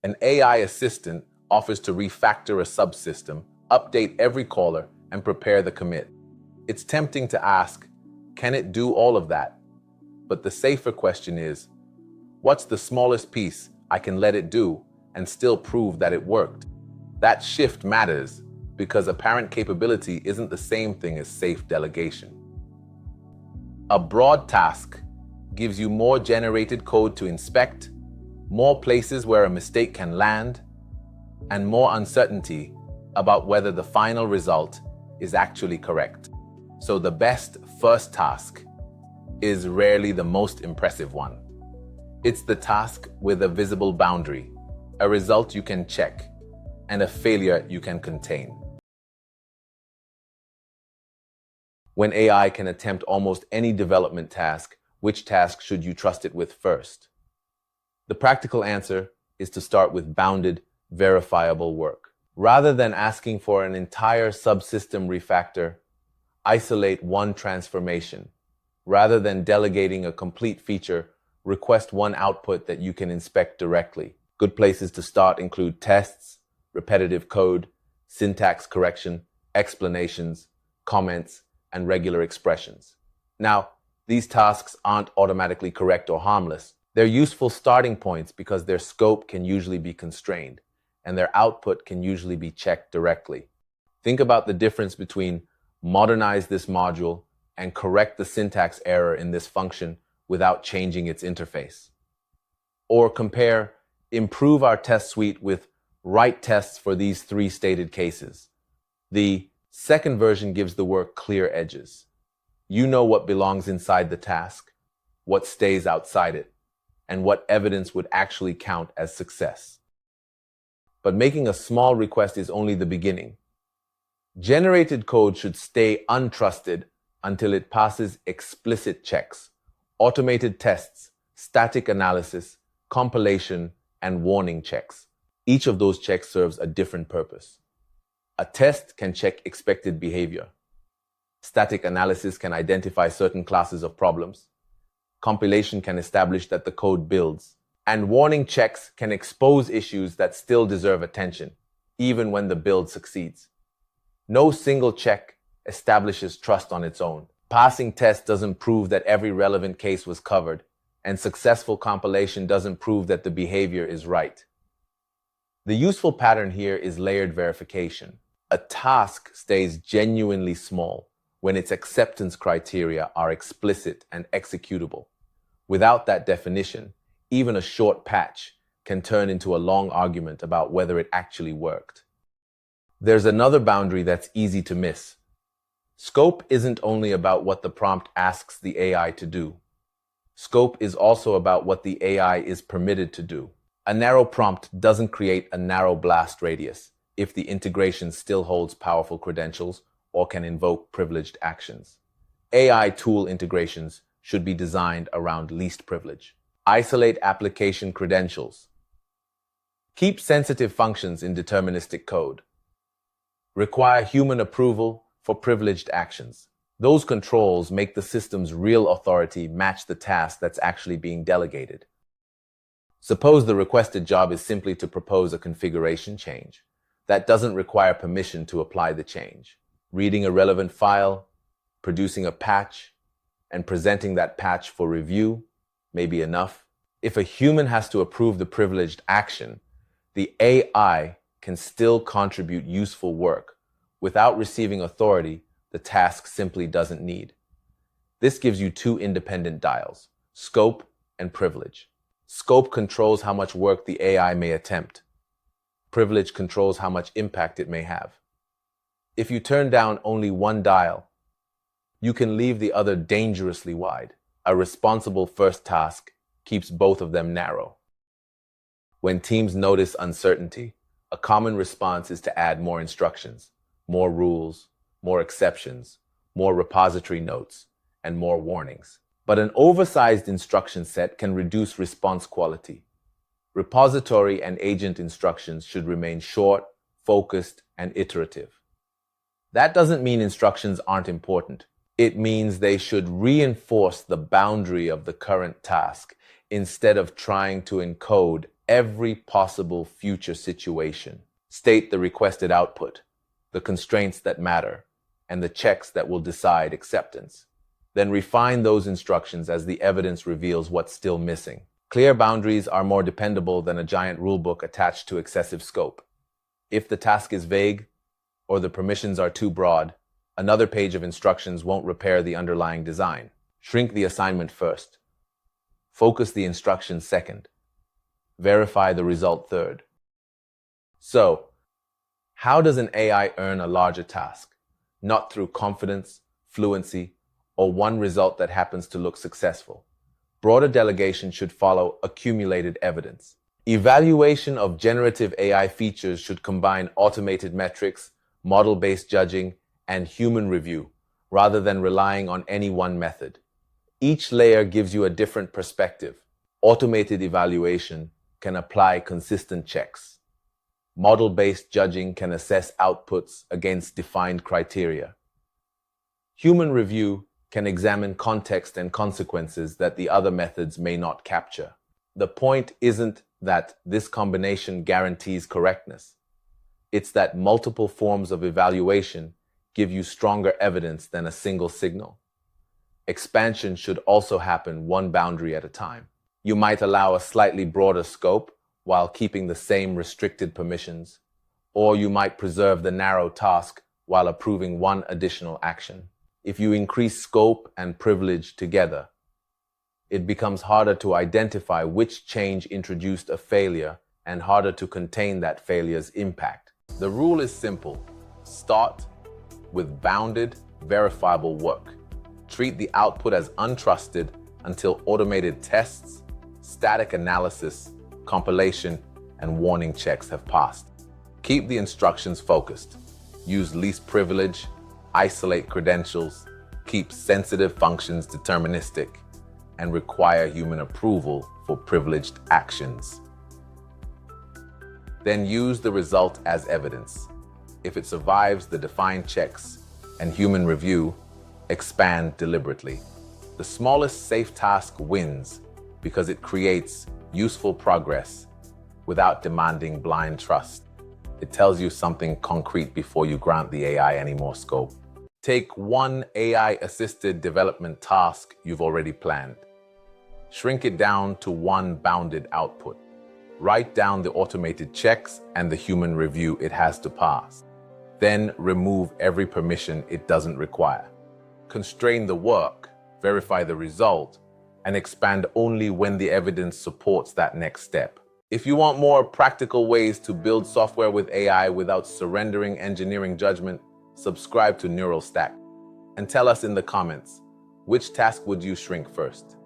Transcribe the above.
An AI assistant offers to refactor a subsystem, update every caller, and prepare the commit. It's tempting to ask, can it do all of that? But the safer question is, what's the smallest piece I can let it do and still prove that it worked? That shift matters because apparent capability isn't the same thing as safe delegation. A broad task gives you more generated code to inspect, more places where a mistake can land, and more uncertainty about whether the final result is actually correct. So the best first task is rarely the most impressive one. It's the task with a visible boundary, a result you can check, and a failure you can contain. When AI can attempt almost any development task, which task should you trust it with first? The practical answer is to start with bounded, verifiable work. Rather than asking for an entire subsystem refactor, isolate one transformation. Rather than delegating a complete feature, request one output that you can inspect directly. Good places to start include tests, repetitive code, syntax correction, explanations, comments, and regular expressions. Now, these tasks aren't automatically correct or harmless. They're useful starting points because their scope can usually be constrained, and their output can usually be checked directly. Think about the difference between modernize this module and correct the syntax error in this function without changing its interface. Or compare improve our test suite with write tests for these three stated cases. The second version gives the work clear edges. You know what belongs inside the task, what stays outside it, and what evidence would actually count as success. But making a small request is only the beginning. Generated code should stay untrusted until it passes explicit checks, automated tests, static analysis, compilation, and warning checks. Each of those checks serves a different purpose. A test can check expected behavior. Static analysis can identify certain classes of problems. Compilation can establish that the code builds. And warning checks can expose issues that still deserve attention, even when the build succeeds. No single check establishes trust on its own. Passing tests doesn't prove that every relevant case was covered, and successful compilation doesn't prove that the behavior is right. The useful pattern here is layered verification. A task stays genuinely small when its acceptance criteria are explicit and executable. Without that definition, even a short patch can turn into a long argument about whether it actually worked. There's another boundary that's easy to miss. Scope isn't only about what the prompt asks the AI to do. Scope is also about what the AI is permitted to do. A narrow prompt doesn't create a narrow blast radius if the integration still holds powerful credentials or can invoke privileged actions. AI tool integrations should be designed around least privilege. Isolate application credentials. Keep sensitive functions in deterministic code. Require human approval for privileged actions. Those controls make the system's real authority match the task that's actually being delegated. Suppose the requested job is simply to propose a configuration change. That doesn't require permission to apply the change. Reading a relevant file, producing a patch, and presenting that patch for review may be enough. If a human has to approve the privileged action, the AI can still contribute useful work. Without receiving authority, the task simply doesn't need. This gives you two independent dials, scope and privilege. Scope controls how much work the AI may attempt. Privilege controls how much impact it may have. If you turn down only one dial, you can leave the other dangerously wide. A responsible first task keeps both of them narrow. When teams notice uncertainty, a common response is to add more instructions, more rules, more exceptions, more repository notes, and more warnings. But an oversized instruction set can reduce response quality. Repository and agent instructions should remain short, focused, and iterative. That doesn't mean instructions aren't important. It means they should reinforce the boundary of the current task instead of trying to encode every possible future situation. State the requested output, the constraints that matter, and the checks that will decide acceptance. Then refine those instructions as the evidence reveals what's still missing. Clear boundaries are more dependable than a giant rulebook attached to excessive scope. If the task is vague or the permissions are too broad, another page of instructions won't repair the underlying design. Shrink the assignment first. Focus the instructions second. Verify the result third. So, how does an AI earn a larger task? Not through confidence, fluency, or one result that happens to look successful. Broader delegation should follow accumulated evidence. Evaluation of generative AI features should combine automated metrics, model-based judging, and human review, rather than relying on any one method. Each layer gives you a different perspective. Automated evaluation can apply consistent checks. Model-based judging can assess outputs against defined criteria. Human review can examine context and consequences that the other methods may not capture. The point isn't that this combination guarantees correctness. It's that multiple forms of evaluation give you stronger evidence than a single signal. Expansion should also happen one boundary at a time. You might allow a slightly broader scope while keeping the same restricted permissions, or you might preserve the narrow task while approving one additional action. If you increase scope and privilege together, it becomes harder to identify which change introduced a failure and harder to contain that failure's impact. The rule is simple. Start with bounded, verifiable work. Treat the output as untrusted until automated tests, static analysis, compilation, and warning checks have passed. Keep the instructions focused. Use least privilege, isolate credentials, keep sensitive functions deterministic, and require human approval for privileged actions. Then use the result as evidence. If it survives the defined checks and human review, expand deliberately. The smallest safe task wins because it creates useful progress without demanding blind trust. It tells you something concrete before you grant the AI any more scope. Take one AI-assisted development task you've already planned. Shrink it down to one bounded output. Write down the automated checks and the human review it has to pass. Then remove every permission it doesn't require. Constrain the work, verify the result, and expand only when the evidence supports that next step. If you want more practical ways to build software with AI without surrendering engineering judgment, subscribe to Neural Stack and tell us in the comments, which task would you shrink first?